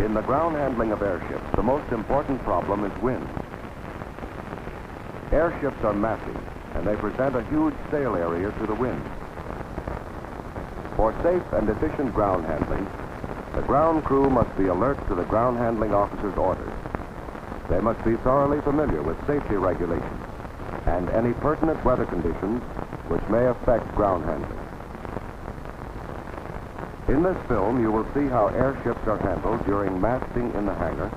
In the ground handling of airships, the most important problem is wind. Airships are massy, and they present a huge sail area to the wind. For safe and efficient ground handling, the ground crew must be alert to the ground handling officer's orders. They must be thoroughly familiar with safety regulations and any pertinent weather conditions which may affect ground handling. In this film, you will see how airships are handled during masting in the hangar,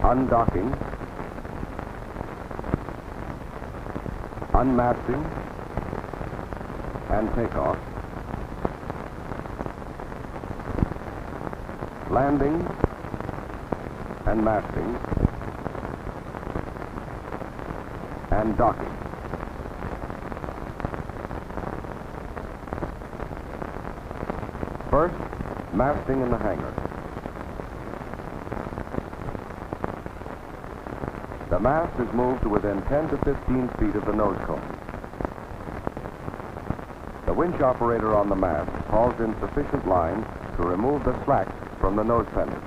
undocking, unmasting, and takeoff, landing and masting, and docking. First, masting in the hangar. The mast is moved to within 10 to 15 feet of the nose cone. The winch operator on the mast hauls in sufficient line to remove the slacks from the nose pendant.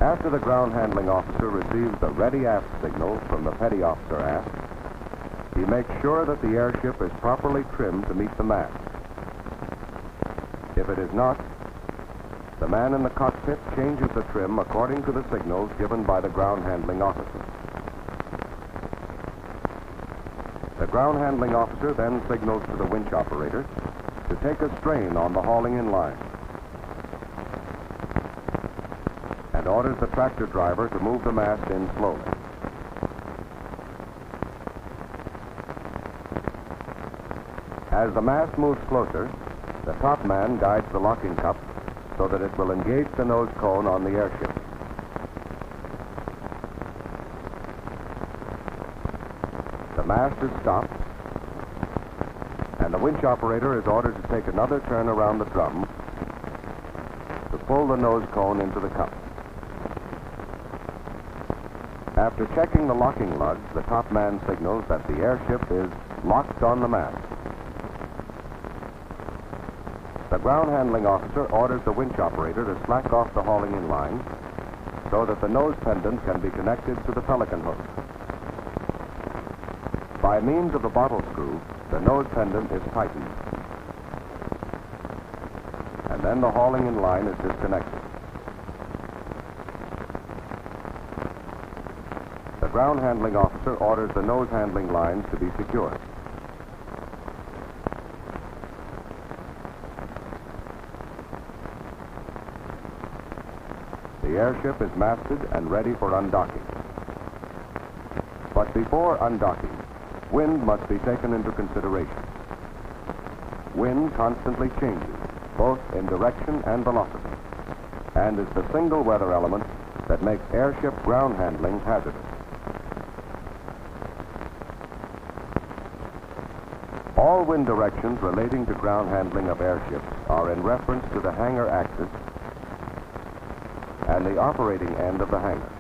After the ground handling officer receives the ready aft signal from the petty officer aft, he makes sure that the airship is properly trimmed to meet the mast. If it is not, the man in the cockpit changes the trim according to the signals given by the ground handling officer. The ground handling officer then signals to the winch operator to take a strain on the hauling in line and orders the tractor driver to move the mast in slowly. As the mast moves closer, the top man guides the locking cup so that it will engage the nose cone on the airship. The mast is stopped, and the winch operator is ordered to take another turn around the drum to pull the nose cone into the cup. After checking the locking lugs, the top man signals that the airship is locked on the mast. The ground handling officer orders the winch operator to slack off the hauling in line so that the nose pendant can be connected to the pelican hook. By means of the bottle screw, the nose pendant is tightened, and then the hauling in line is disconnected. The ground handling officer orders the nose handling lines to be secured. The airship is masted and ready for undocking. But before undocking, wind must be taken into consideration. Wind constantly changes, both in direction and velocity, and is the single weather element that makes airship ground handling hazardous. All wind directions relating to ground handling of airships are in reference to the hangar axis and the operating end of the hangar.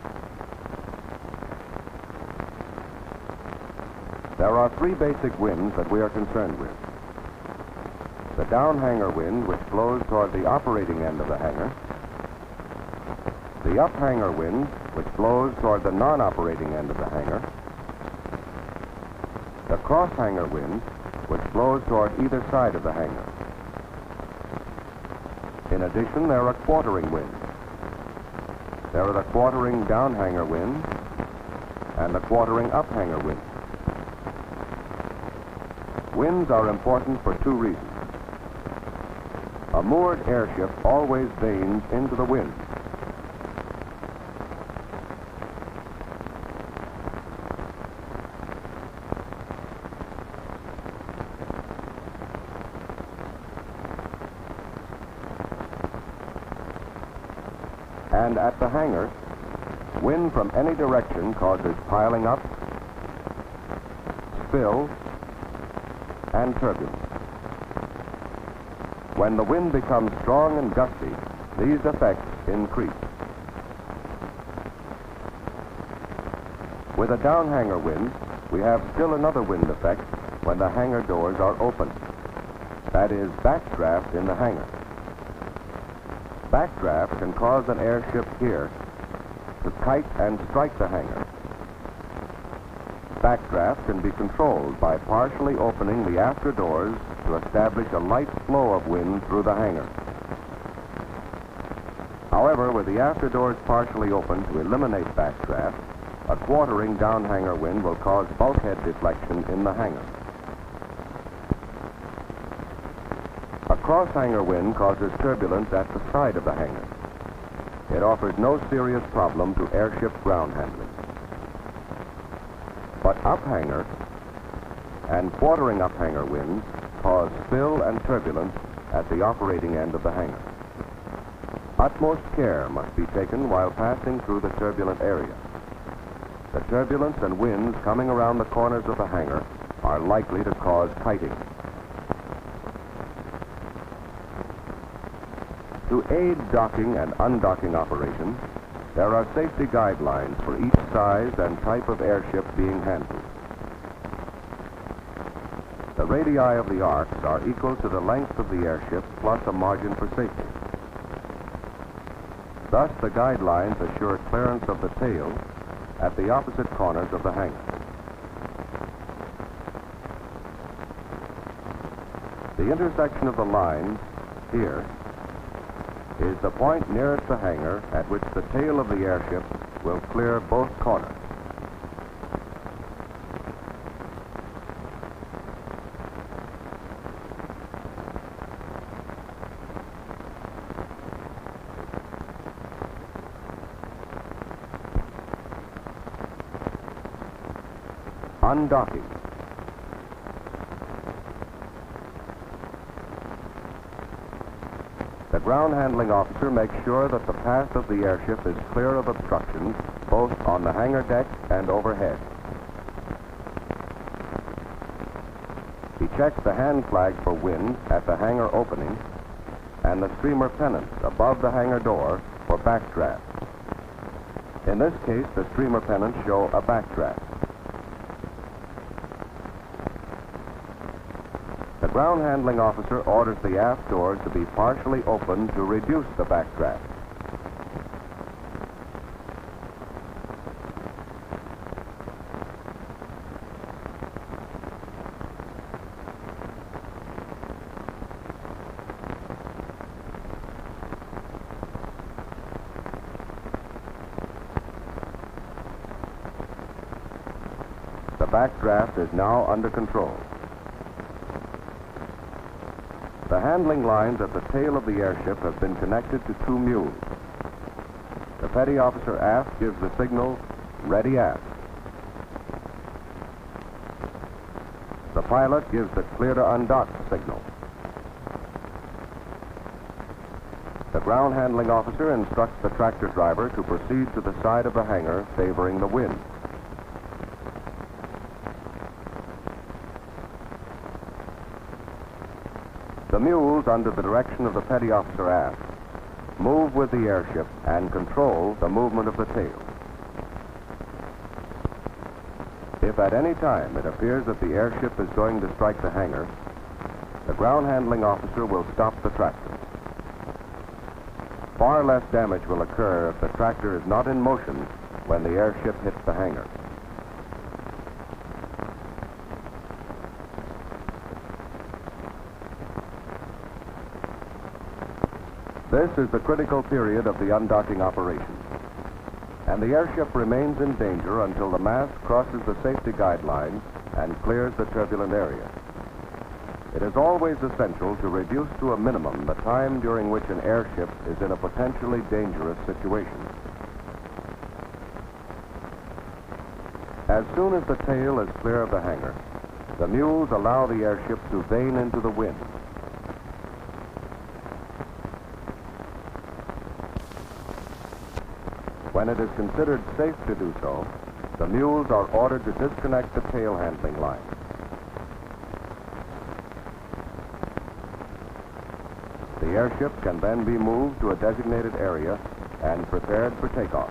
There are three basic winds that we are concerned with. The down hangar wind, which blows toward the operating end of the hangar. The up hangar wind, which blows toward the non-operating end of the hangar. The cross hangar wind, which blows toward either side of the hangar. In addition, there are quartering winds. There are the quartering down hangar wind and the quartering up hangar wind. Winds are important for two reasons. A moored airship always vanes into the wind. And at the hangar, wind from any direction causes piling up, spill, and turbulence. When the wind becomes strong and gusty, these effects increase. With a down hangar wind, we have still another wind effect when the hangar doors are open. That is backdraft in the hangar. Backdraft can cause an airship here to kite and strike the hangar. Backdraft can be controlled by partially opening the after doors to establish a light flow of wind through the hangar. However, with the after doors partially open to eliminate backdraft, a quartering down hangar wind will cause bulkhead deflection in the hangar. A cross-hangar wind causes turbulence at the side of the hangar. It offers no serious problem to airship ground handling. But up-hangar and quartering up-hangar winds cause spill and turbulence at the operating end of the hangar. Utmost care must be taken while passing through the turbulent area. The turbulence and winds coming around the corners of the hangar are likely to cause kiting. To aid docking and undocking operations, there are safety guidelines for each size and type of airship being handled. The radii of the arcs are equal to the length of the airship plus a margin for safety. Thus, the guidelines assure clearance of the tail at the opposite corners of the hangar. The intersection of the lines here is the point nearest the hangar at which the tail of the airship will clear both corners. Undocking. The ground handling officer makes sure that the path of the airship is clear of obstructions both on the hangar deck and overhead. He checks the hand flag for wind at the hangar opening and the streamer pennants above the hangar door for backdraft. In this case, the streamer pennants show a backdraft. The ground handling officer orders the aft doors to be partially open to reduce the backdraft. The backdraft is now under control. The handling lines at the tail of the airship have been connected to two mules. The petty officer aft gives the signal, ready aft. The pilot gives the clear to undock signal. The ground handling officer instructs the tractor driver to proceed to the side of the hangar favoring the wind. The mules, under the direction of the petty officer aft, move with the airship and control the movement of the tail. If at any time it appears that the airship is going to strike the hangar, the ground handling officer will stop the tractor. Far less damage will occur if the tractor is not in motion when the airship hits the hangar. This is the critical period of the undocking operation, and the airship remains in danger until the mast crosses the safety guidelines and clears the turbulent area. It is always essential to reduce to a minimum the time during which an airship is in a potentially dangerous situation. As soon as the tail is clear of the hangar, the mules allow the airship to vane into the wind. When it is considered safe to do so, the mules are ordered to disconnect the tail handling line. The airship can then be moved to a designated area and prepared for takeoff.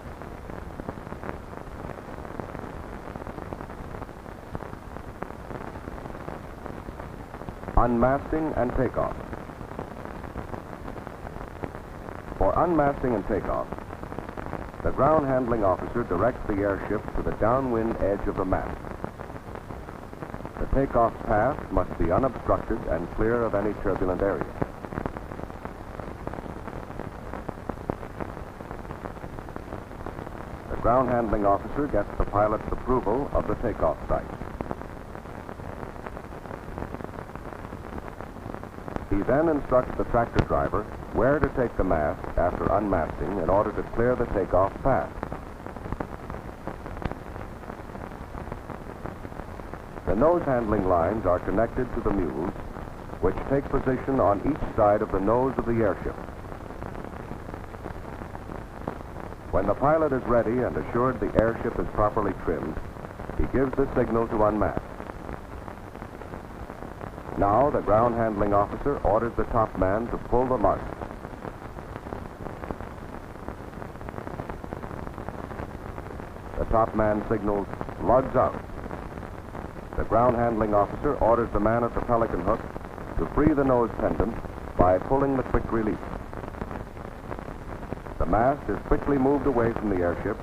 Unmasting and takeoff. For unmasting and takeoff, the ground handling officer directs the airship to the downwind edge of the mast. The takeoff path must be unobstructed and clear of any turbulent area. The ground handling officer gets the pilot's approval of the takeoff site. He then instructs the tractor driver where to take the mast after unmasting in order to clear the takeoff path. The nose handling lines are connected to the mules, which take position on each side of the nose of the airship. When the pilot is ready and assured the airship is properly trimmed, he gives the signal to unmast. Now, the ground handling officer orders the top man to pull the mark. The top man signals, "Lugs out." The ground handling officer orders the man at the pelican hook to free the nose pendant by pulling the quick release. The mast is quickly moved away from the airship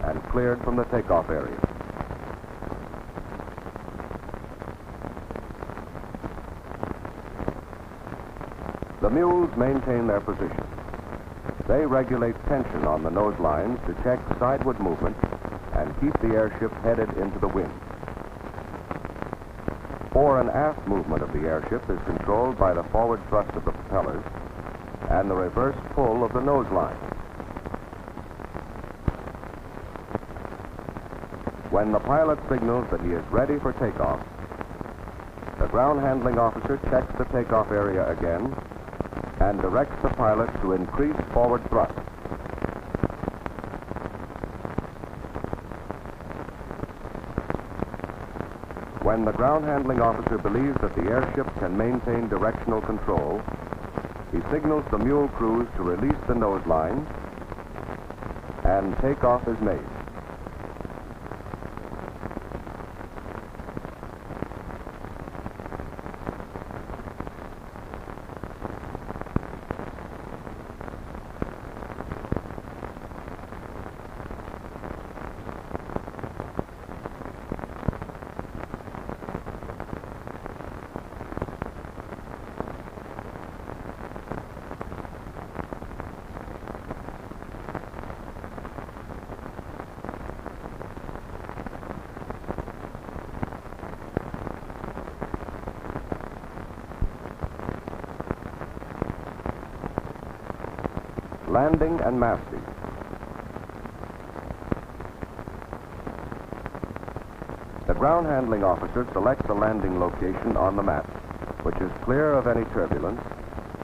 and cleared from the takeoff area. The mules maintain their position. They regulate tension on the nose lines to check sideward movement and keep the airship headed into the wind. Fore and aft movement of the airship is controlled by the forward thrust of the propellers and the reverse pull of the nose line. When the pilot signals that he is ready for takeoff, the ground handling officer checks the takeoff area again and directs the pilot to increase forward thrust. When the ground handling officer believes that the airship can maintain directional control, he signals the mule crews to release the nose line, and takeoff is made. Landing and masting. The ground handling officer selects a landing location on the map, which is clear of any turbulence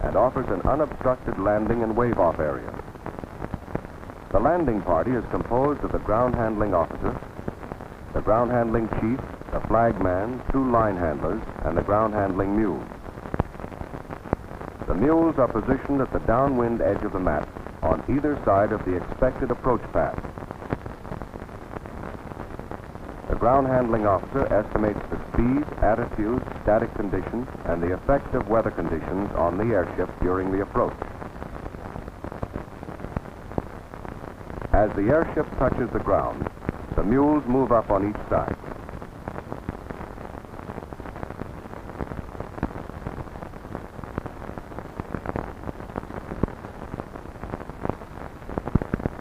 and offers an unobstructed landing and wave-off area. The landing party is composed of the ground handling officer, the ground handling chief, the flagman, 2 line handlers, and the ground handling mule. The mules are positioned at the downwind edge of the mast on either side of the expected approach path. The ground handling officer estimates the speed, attitude, static conditions, and the effect of weather conditions on the airship during the approach. As the airship touches the ground, the mules move up on each side.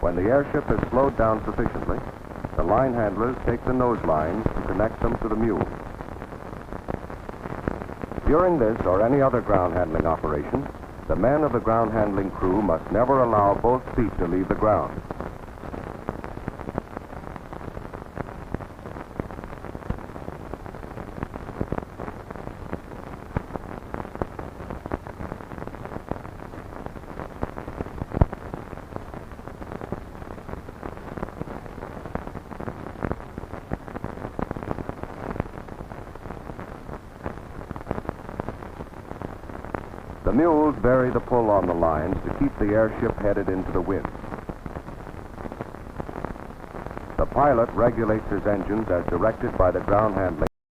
When the airship is slowed down sufficiently, the line handlers take the nose lines to connect them to the mules. During this or any other ground handling operation, the men of the ground handling crew must never allow both feet to leave the ground. The mules vary the pull on the lines to keep the airship headed into the wind. The pilot regulates his engines as directed by the ground handling